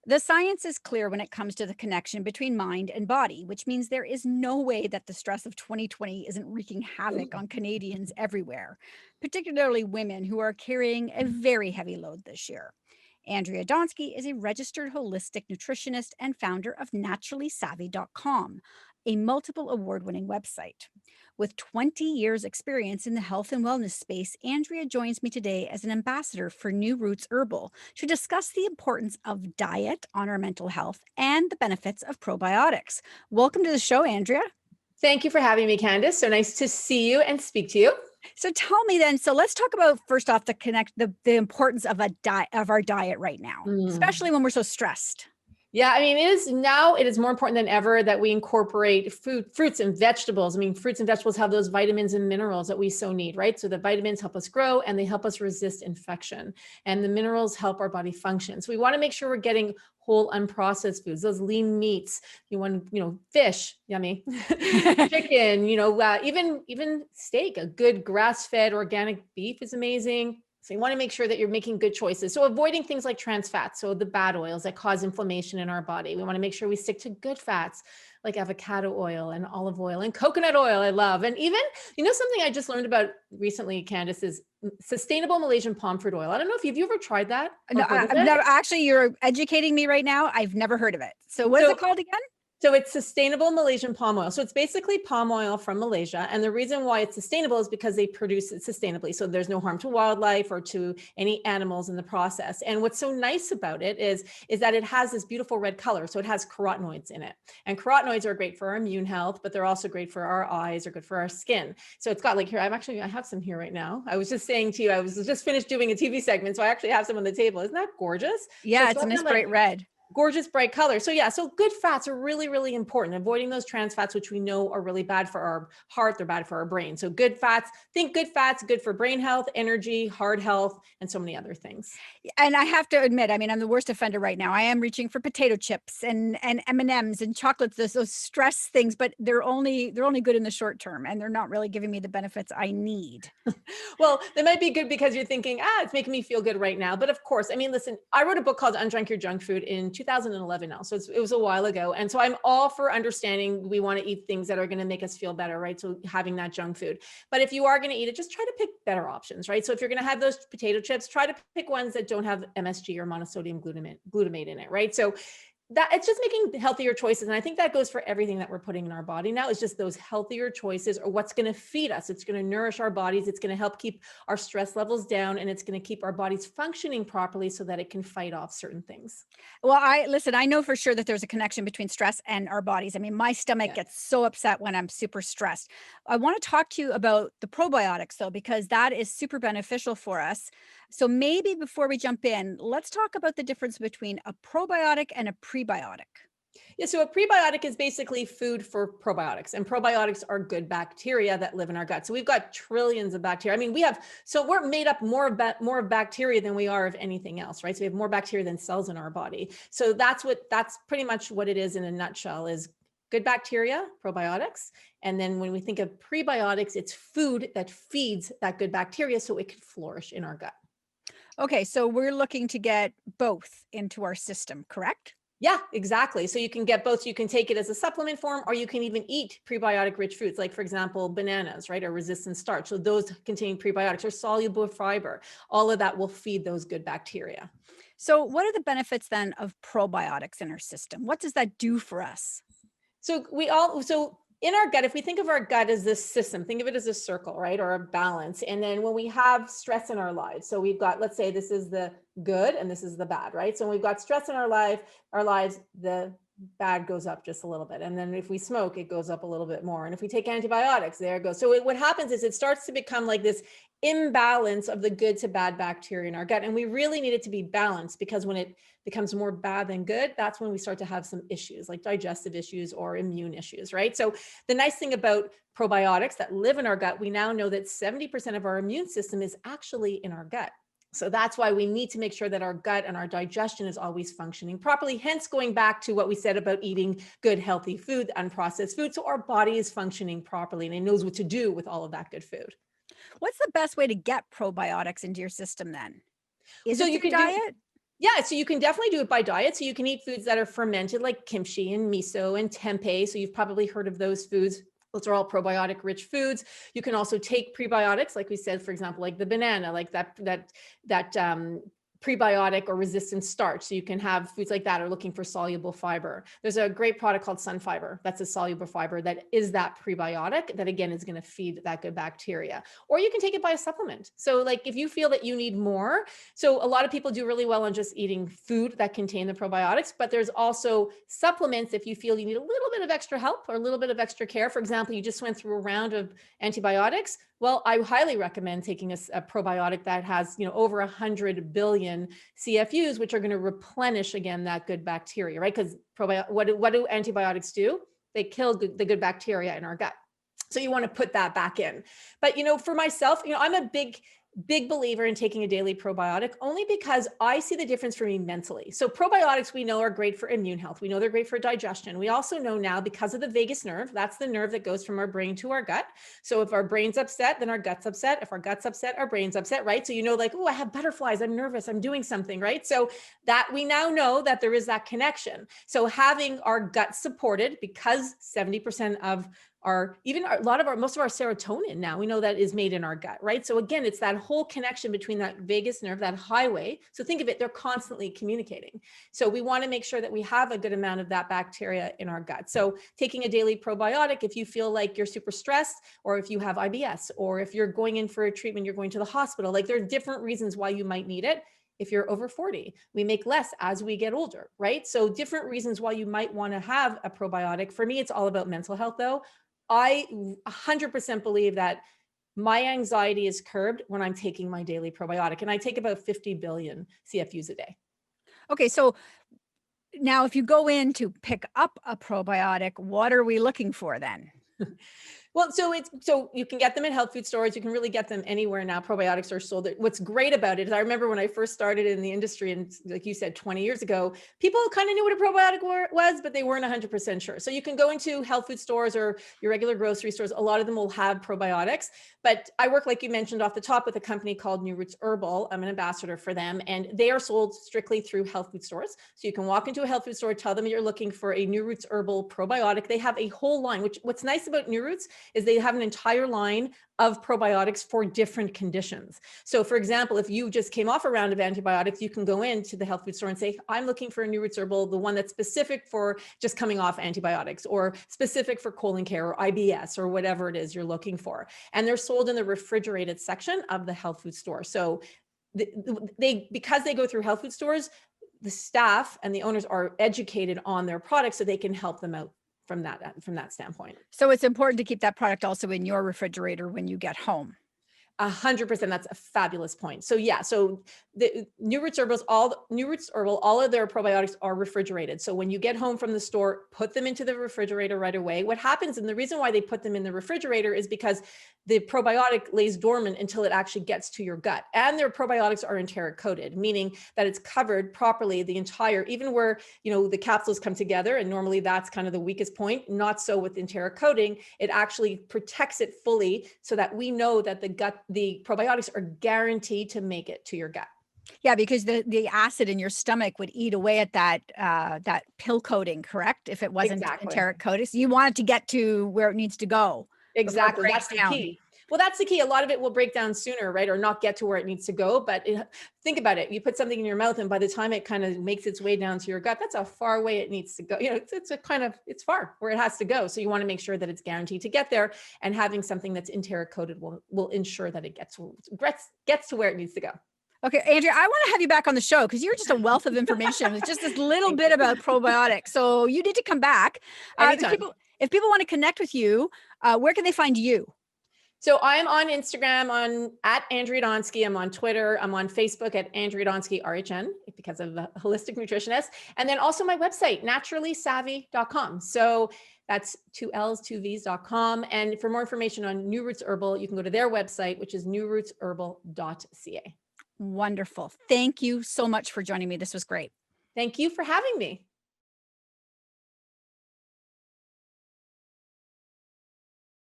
The science is clear when it comes to the connection between mind and body, which means there is no way that the stress of 2020 isn't wreaking havoc on Canadians everywhere, particularly women who are carrying a very heavy load this year. Andrea Donsky is a registered holistic nutritionist and founder of naturallysavvy.com, a multiple award winning website. With 20 years' experience in the health and wellness space, Andrea joins me today as an ambassador for New Roots Herbal to discuss the importance of diet on our mental health and the benefits of probiotics. Welcome to the show, Andrea. Thank you for having me, Candace. So nice to see you and speak to you. So tell me then, so let's talk about first off the importance of a diet of our diet right now, Mm. especially when we're so stressed. Yeah, I mean, it is more important than ever that we incorporate fruits and vegetables. I mean, fruits and vegetables have those vitamins and minerals that we so need, right? So the vitamins help us grow and they help us resist infection. And the minerals help our body function. So we want to make sure we're getting whole unprocessed foods, those lean meats. You want, fish, yummy, chicken, even steak, a good grass-fed organic beef is amazing. So you want to make sure that you're making good choices. So avoiding things like trans fats, so the bad oils that cause inflammation in our body. We want to make sure we stick to good fats like avocado oil and olive oil and coconut oil I love. And even, something I just learned about recently, Candace, is sustainable Malaysian palm fruit oil. I don't know if you've you ever tried that or No, heard of I've it. never actually, you're educating me right now. I've never heard of it. So what is So it called again? So it's sustainable Malaysian palm oil. So it's basically palm oil from Malaysia. And the reason why it's sustainable is because they produce it sustainably. So there's no harm to wildlife or to any animals in the process. And what's so nice about it is that it has this beautiful red color. So it has carotenoids in it. And carotenoids are great for our immune health, but they're also great for our eyes or good for our skin. So it's got like here, I have some here right now. I was just saying to you, I was just finished doing a TV segment. So I actually have some on the table. Isn't that gorgeous? So Yeah, it's it's a got nice that like bright red. gorgeous bright color. So yeah, so good fats are really, really important. Avoiding those trans fats, which we know are really bad for our heart, they're bad for our brain. So good fats, think good fats, good for brain health, energy, heart health, and so many other things. And I have to admit, I mean, I'm the worst offender right now. I am reaching for potato chips and M&Ms and chocolates, those stress things, but they're only good in the short term, and they're not really giving me the benefits I need. Well, they might be good because you're thinking, it's making me feel good right now. But of course, I mean, listen, I wrote a book called Undrunk Your Junk Food in 2011 now. So it was a while ago. And so I'm all for understanding we want to eat things that are going to make us feel better, right? So having that junk food. But if you are going to eat it, just try to pick better options, right? So if you're going to have those potato chips, try to pick ones that don't have MSG or monosodium glutamate in it, right? So that it's just making healthier choices. And I think that goes for everything that we're putting in our body now. Is just those healthier choices or what's going to feed us. It's going to nourish our bodies. It's going to help keep our stress levels down, and it's going to keep our bodies functioning properly so that it can fight off certain things. Well, I know for sure that there's a connection between stress and our bodies. I mean, my stomach Yeah. gets so upset when I'm super stressed. I want to talk to you about the probiotics though, because that is super beneficial for us. So maybe before we jump in, let's talk about the difference between a probiotic and a prebiotic. Yeah, so a prebiotic is basically food for probiotics, and probiotics are good bacteria that live in our gut. So we've got trillions of bacteria. I mean, we're made up more of bacteria than we are of anything else, right? So we have more bacteria than cells in our body. So that's pretty much what it is in a nutshell is good bacteria, probiotics. And then when we think of prebiotics, it's food that feeds that good bacteria so it can flourish in our gut. Okay, so we're looking to get both into our system, correct? Yeah, exactly. So you can get both. You can take it as a supplement form, or you can even eat prebiotic rich foods, like, for example, bananas, right? Or resistant starch. So those contain prebiotics or soluble fiber. All of that will feed those good bacteria. So what are the benefits then of probiotics in our system? What does that do for us? So in our gut, if we think of our gut as this system, think of it as a circle, right? Or a balance. And then when we have stress in our lives, so we've got, let's say this is the good and this is the bad, right? So when we've got stress in our lives, the bad goes up just a little bit. And then if we smoke, it goes up a little bit more. And if we take antibiotics, there it goes. So what happens is it starts to become like this imbalance of the good to bad bacteria in our gut. And we really need it to be balanced, because when it becomes more bad than good, that's when we start to have some issues like digestive issues or immune issues, right? So the nice thing about probiotics that live in our gut, we now know that 70% of our immune system is actually in our gut. So that's why we need to make sure that our gut and our digestion is always functioning properly. Hence, going back to what we said about eating good, healthy food, unprocessed food. So our body is functioning properly and it knows what to do with all of that good food. What's the best way to get probiotics into your system then? Is So it you through can do diet? Yeah, so you can definitely do it by diet. So you can eat foods that are fermented like kimchi and miso and tempeh. So you've probably heard of those foods. Those are all probiotic rich foods. You can also take prebiotics, like we said, for example, like the banana, like that prebiotic or resistant starch. So you can have foods like that are looking for soluble fiber. There's a great product called sun fiber. That's a soluble fiber that is that prebiotic that again is going to feed that good bacteria. Or you can take it by a supplement. So like if you feel that you need more, so a lot of people do really well on just eating food that contain the probiotics, but there's also supplements if you feel you need a little bit of extra help or a little bit of extra care. For example, you just went through a round of antibiotics. Well, I highly recommend taking a probiotic that has, over 100 billion CFUs, which are going to replenish again that good bacteria, right? Because what do antibiotics do? They kill the good bacteria in our gut. So you want to put that back in. But, for myself, I'm a big believer in taking a daily probiotic only because I see the difference for me mentally. So probiotics we know are great for immune health. We know they're great for digestion. We also know now because of the vagus nerve, that's the nerve that goes from our brain to our gut. So if our brain's upset, then our gut's upset. If our gut's upset, our brain's upset, right? So like, oh, I have butterflies. I'm nervous. I'm doing something, right? So that we now know that there is that connection. So having our gut supported because 70% of most of our serotonin now, we know that is made in our gut, right? So again, it's that whole connection between that vagus nerve, that highway. So think of it, they're constantly communicating. So we want to make sure that we have a good amount of that bacteria in our gut. So taking a daily probiotic, if you feel like you're super stressed, or if you have IBS, or if you're going in for a treatment, you're going to the hospital, like there are different reasons why you might need it. If you're over 40, we make less as we get older, right? So different reasons why you might want to have a probiotic. For me, it's all about mental health though. I 100% believe that my anxiety is curbed when I'm taking my daily probiotic, and I take about 50 billion CFUs a day. Okay, so now if you go in to pick up a probiotic, what are we looking for then? Well, so you can get them in health food stores. You can really get them anywhere now. Probiotics are sold. What's great about it is I remember when I first started in the industry, and like you said, 20 years ago, people kind of knew what a probiotic was, but they weren't 100% sure. So you can go into health food stores or your regular grocery stores. A lot of them will have probiotics, but I work, like you mentioned off the top, with a company called New Roots Herbal. I'm an ambassador for them, and they are sold strictly through health food stores. So you can walk into a health food store, tell them you're looking for a New Roots Herbal probiotic. They have a whole line, what's nice about New Roots is they have an entire line of probiotics for different conditions. So for example, if you just came off a round of antibiotics, you can go into the health food store and say, I'm looking for a New Roots Herbal, the one that's specific for just coming off antibiotics, or specific for colon care or IBS or whatever it is you're looking for. And they're sold in the refrigerated section of the health food store. So because they go through health food stores, the staff and the owners are educated on their products so they can help them out from that standpoint. So it's important to keep that product also in your refrigerator when you get home. 100%. That's a fabulous point. So yeah, so the New Roots Herbal, all of their probiotics are refrigerated. So when you get home from the store, put them into the refrigerator right away. What happens, and the reason why they put them in the refrigerator is because the probiotic lays dormant until it actually gets to your gut. And their probiotics are enteric coated, meaning that it's covered properly the entire, even where, the capsules come together. And normally that's kind of the weakest point. Not so with enteric coating. It actually protects it fully so that we know that the probiotics are guaranteed to make it to your gut. Yeah, because the acid in your stomach would eat away at that pill coating, correct? If it wasn't Exactly. enteric coated. So you want it to get to where it needs to go. Exactly. That's the key. Well, that's the key. A lot of it will break down sooner, right? Or not get to where it needs to go. But think about it. You put something in your mouth, and by the time it kind of makes its way down to your gut, that's how far away it needs to go. It's far where it has to go. So you want to make sure that it's guaranteed to get there, and having something that's enteric coated will ensure that it gets to where it needs to go. Okay, Andrea, I want to have you back on the show because you're just a wealth of information with just this little bit about probiotics. So you need to come back. Anytime. If people want to connect with you, where can they find you? So I'm on Instagram at Andrea Donsky. I'm on Twitter. I'm on Facebook at Andrea Donsky RHN because of the holistic nutritionist. And then also my website, naturallysavvy.com. So that's 2 L's, 2 V's.com. And for more information on New Roots Herbal, you can go to their website, which is newrootsherbal.ca. Wonderful. Thank you so much for joining me. This was great. Thank you for having me.